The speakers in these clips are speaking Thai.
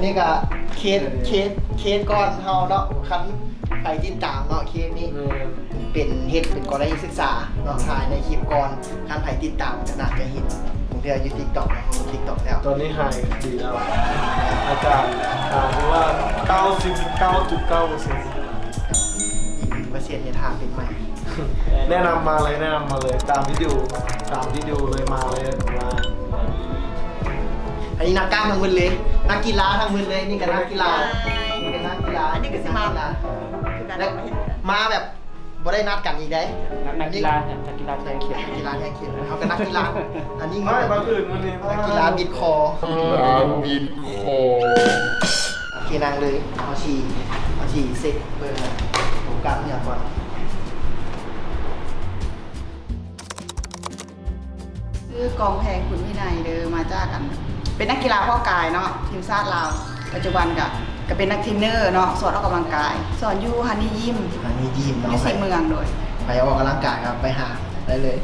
นี่ก็เคสก่อนเฮาเนาะคันใครติดตามเนาะเคสนี้เป็นเฮ็ดเป็นกรณีศึกษาเนาะถ่ายในคลิปก่อนคันใครติดตามก็น่าจะเห็นผมเที่ยวอยู่ TikTok นะ TikTok แล้ว ตอนนี้หายดีแล้วอาจารย์ถามว่า 99.9% อีก1%ในทางเป็นใหม่ แนะนำมาเลยตามที่ดูเลยมาเลยมา อันนี้นักกล้ามทั้งมึนเลยนักกีฬาทั้งมึนเลยนี่ก็นักกีฬานี่ก็นักกีฬา อันนี้ก็สิมา แล้วมาแบบบ่ได้นัดกันอีกได้ นักกีฬาแทงเขียน นักกีฬาแท้เขียนเขาก็นักกีฬาอันนี้ ไม่บางอื่นมันนี่ นักกีฬาบิดคอโอเคนางเลยเอาฉี่เซ็ตเบอร์นะผมกลับเนี่ยก่อนชื่อกองแพงคุณวินัยเด้อมาจากกัน เป็นนักกีฬาพ่อกายเนาะทีมชาติลาวปัจจุบันก็เป็นนักเทรนเนอร์เนาะสอนออกกำลังกาย สอนอยู่ฮันนี่ยิม อันนี้ดีม อ เนาะ ยู่สี่เมืองโดย ไปออกกำลังกายครับไปหาได้เลย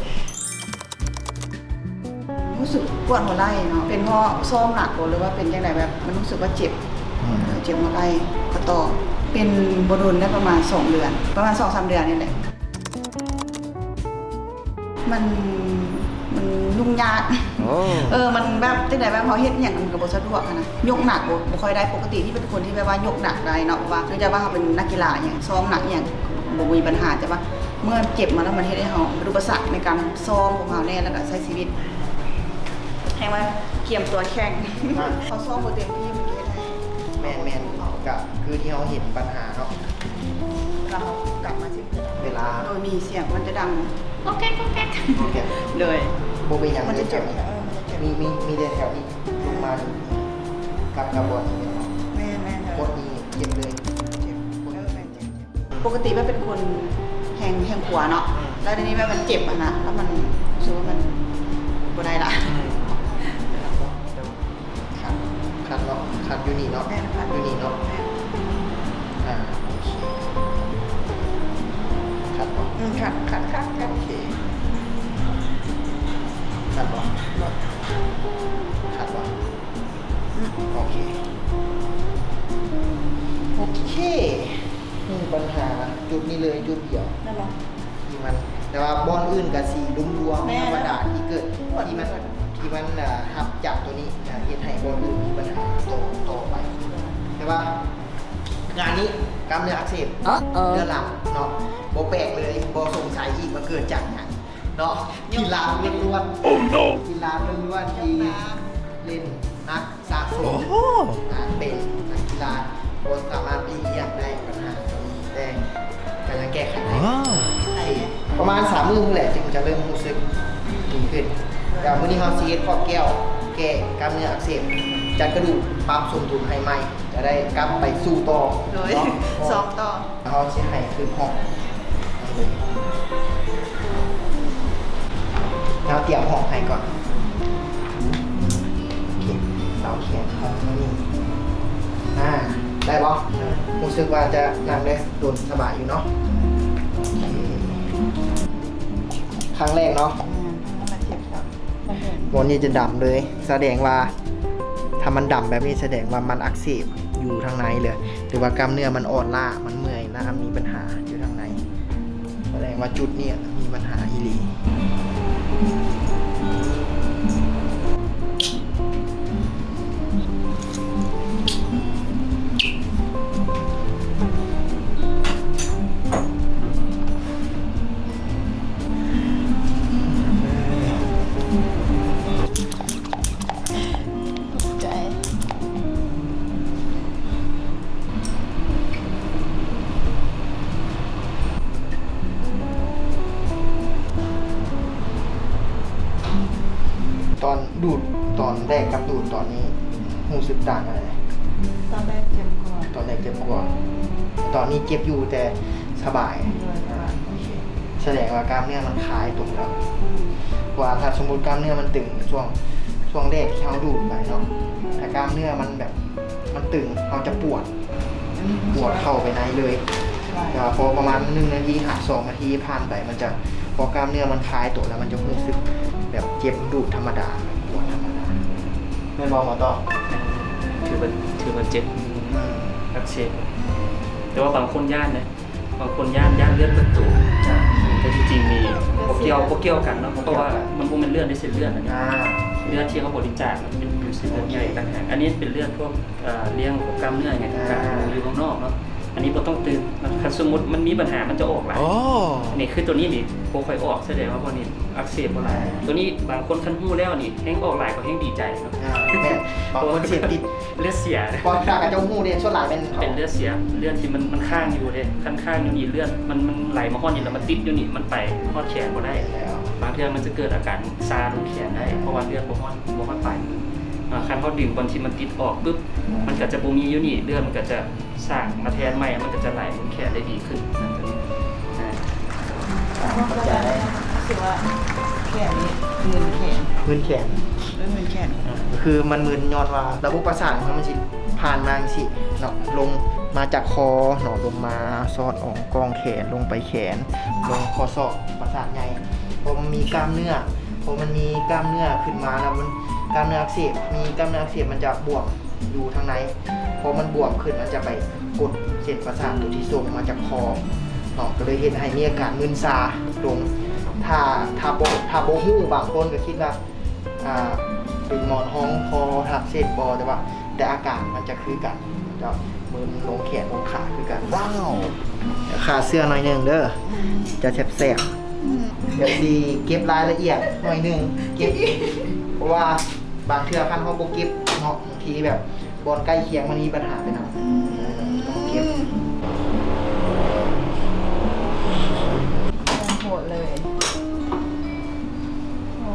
รู้สึกปวดหัวไหล่เนาะเป็นเพราะซ้อมหนักหรือว่าเป็นยังไงแบบมันรู้สึกว่าเจ็บหัวไหล่ก็ต่อเป็นบรุนได้ประมาณ2เดือนประมาณ 2-3 เดือนนี่แหละมันยุ่งยากมันแบบตั้งแต่แบบพอเฮ็ดอย่างมันกับบสะดวกอะนะยกหนักบ่ค่อยได้ปกติที่เป็นคนที่แบบว่ายกหนักได้เนาะว่าเนื่องจากว่าเขาเป็นนักกีฬาอย่างซ้อมหนักอย่างบ่มีปัญหาแต่ว่าเมื่อเจ็บมาแล้วมันเฮ็ดให้เราเป็นอุปสรรคในการซ้อมของเราแน่แล้วก็ใช้ชีวิตให้ว่าเกียมตัวแข่งเขาซ้อมบ่เต็มที่มันเฮ็ดให้ แมนกับคือที่เขาเห็นปัญหาเนาะ เรากลับมาที่ เวลา โดยมีเสียงมันจะดังก็แก๊กเลย โบเป็นอย่าง มันจะเจ็บ นี้มีเดนแถวนี้ลงมาถึงกับบอลนี่เนาะ แม่ โคตรนี้เจ็บเลยเจ็บโคตรเจ็บ ปกติแม่เป็นคนแหงขวาเนาะแล้วทีนี้แม่มันเจ็บอะนะแล้วมันรู้สึกว่ามันบ่ได้ละ คัดเนาะคัดยูนี่เนาะยูนี่เนาะโอเคคัดเนาะ คัด โอเคคัดเนาะคัดเนาะโอเคมีปัญหาจุดนี้เลยจุดเดียว นั่นหรอ ที่มันแต่ว่าบอลอื่นกับสีรวม แม่ ธรรมดาที่เกิดที่มันหับจับตัวนี้เฮ็ดให้บอลอื่นมีปัญหาต่อไปใช่ป่ะงานนี้กล้ามเนื้ออักเสบเนื้อหลังเนาะโบแปลกเลยโบสงสัยอีกว่าเกิดจากอย่างเนาะกีฬาล้วนๆกีฬาล้วนๆที่เล่นนักสะสมเป็นนักกีฬาโบสามารถดีเยี่ยมได้ปัญหาตรงนี้แต่ก็ยังแก้ไขได้ประมาณ3 มื้อแหละจึงจะเริ่มรู้สึกดีขึ้นแต่มื้อนี้เฮาสิเฮ็ดข้อแก้วแก้กล้ามเนื้ออักเสบจัดกระดูกปรับสมดุลให้ใหม่จะได้กลับไปสู้ต่อ โดยซ้อมต่อ เขาสิให้คือห้องเราเตรียมห้องให้ก่อนโอเคเราเขียนห้องนี้ได้ปะรู้สึกว่าจะนั่งได้โดนสบายอยู่เนาะโอเคครั้งแรกเนาะวันนี้จะดำเลย แสดงว่าถ้ามันดำแบบนี้แสดงว่ามันอักเสบอยู่ทางในเลยหรือว่ากล้ามเนื้อมันอ่อนล้ามันเมื่อยนะครับมีปัญหาอยู่ทางในแสดงว่าจุดนี้มีปัญหาอีหลีตอนดูดตอนแรกกับดูดตอนนี้รู้สึกต่างอะไร ตอนแรกเจ็บก่อน ตอนแรกเจ็บกว่าตอนนี้เจ็บอยู่แต่สบายโอเคแสดงว่ากล้ามเนื้อมันคลายตรงแล้วว่าถ้าสมมติกล้ามเนื้อมันตึงช่วงแรกที่เราดูดไปเนาะถ้ากล้ามเนื้อมันแบบมันตึงเราจะปวดเข้าไปในเลยแต่พอประมาณ1 นาทีหา2 นาทีผ่านไปมันจะพอกล้ามเนื้อมันคลายตัวแล้วมันจะรู้สึกแบบเจ็บดูดธรรมดาปวดธรรมดาแม่นบอกหมอต่อถือ ว่าเจ็บอักเสบแต่ว่าบางคนย่านนะบางคนย่านเลือดเปิดตัวแต่จริงๆมีพวกเกี่ยวกันเนาะเพราะว่ามันเป็นเลือดในเส้นเลือดนะเลือดที่เขาบริจาคมันเป็นเส้นเลือดใหญ่ต่างหากอันนี้เป็นเลือดพวกเลี้ยงพวกกล้ามเนื้อไงต่างๆอยู่ข้างนอกเนาะอันนี้เราต้องตื่นถ้าสมมติมันมีปัญหามันจะออกหลายนี่คือตัวนี้นี่โปรไฟออกแสดงว่าพวกนี้อักเสบอะไรตัวนี้บางคนคันหู้แล้วนี่แห้งออกหลายก็แห้งดีใจเนาะ บางคนเสียติด เลือดเสีย พอพากับเจ้าหูเนี่ยช่วงหลายเป็น เลือดเสียเลือดที่มันข้างอยู่เลยข้างอยู่นี่เลือดมันไหลมาห้อนนี่แล้วมันติดอยู่นี่มันไปห้อนแขนบ่ได้บางทีมันจะเกิดอาการซาลงแขนได้เพราะว่าเลือดบ่ห้อนไปคันเขาดึงบางทีมันติดออกปุ๊บมันก็จะบ่มีอยู่นี่เลือดมันก็จะสร้างมาแทนใหม่มันก็จะไหลลงแขนได้ดีขึ้นนั่นตัวนี้ เข้าใจได้รู้สึกว่าแขนนี่มึนแขน มืนแขน มึนแขน คือมันมืนยอดว่าระบบประสาทของมันสิผ่านมาสิเนาะลงมาจากคอเนาะลงมาซอดออกกองแขนลงไปแขนลงคอศอกประสาทใหญ่พอมันมีกล้ามเนื้อพอมันมีกล้ามเนื้อขึ้นมาแล้วมันกล้ามเนื้ออักเสบมีกล้ามเนื้ออักเสบมันจะบวมอยู่ทางในพอมันบวมขึ้นมันจะไปกดเส้นประสาทตัวที่ส่งมาจากคอเนาะก็เลยเห็นให้มีอาการมึนชาลงถ้าโบหู้บางคนก็คิดว่าเป็นหมอนห้องคอหักเส้นบอแต่อาการมันจะคือกันมันจะมือลงแขนลงขาคือกันว้าวขาเสื้อหน่อยหนึ่งเด้อจะแสบๆเดี๋ยวดีเก็บรายละเอียดหน่อยหนึ่งเก็บเพราะว่าบางเทื่อขั้นเขาโบเก็บเนาะบางทีแบบบอลใกล้เคียงมันมีปัญหาไปหน่อยต้องเก็บ โหดเลยโอ้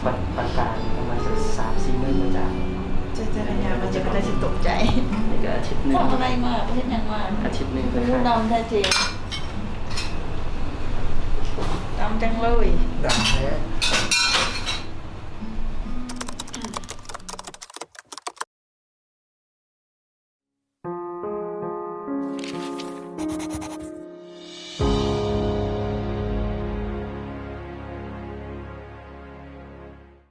ปันการประมาณสัก3-4 มื้อมาจาก จะระยะมันจะเป็นอะไรที่ตกใจ นี่ก็อาทิตย์หนึง ทำอะไรมาประเทศยังมา อาทิตย์หนึงไป รู้ ค่ะ ดำแท้จริงดำจังเลย ดังแท้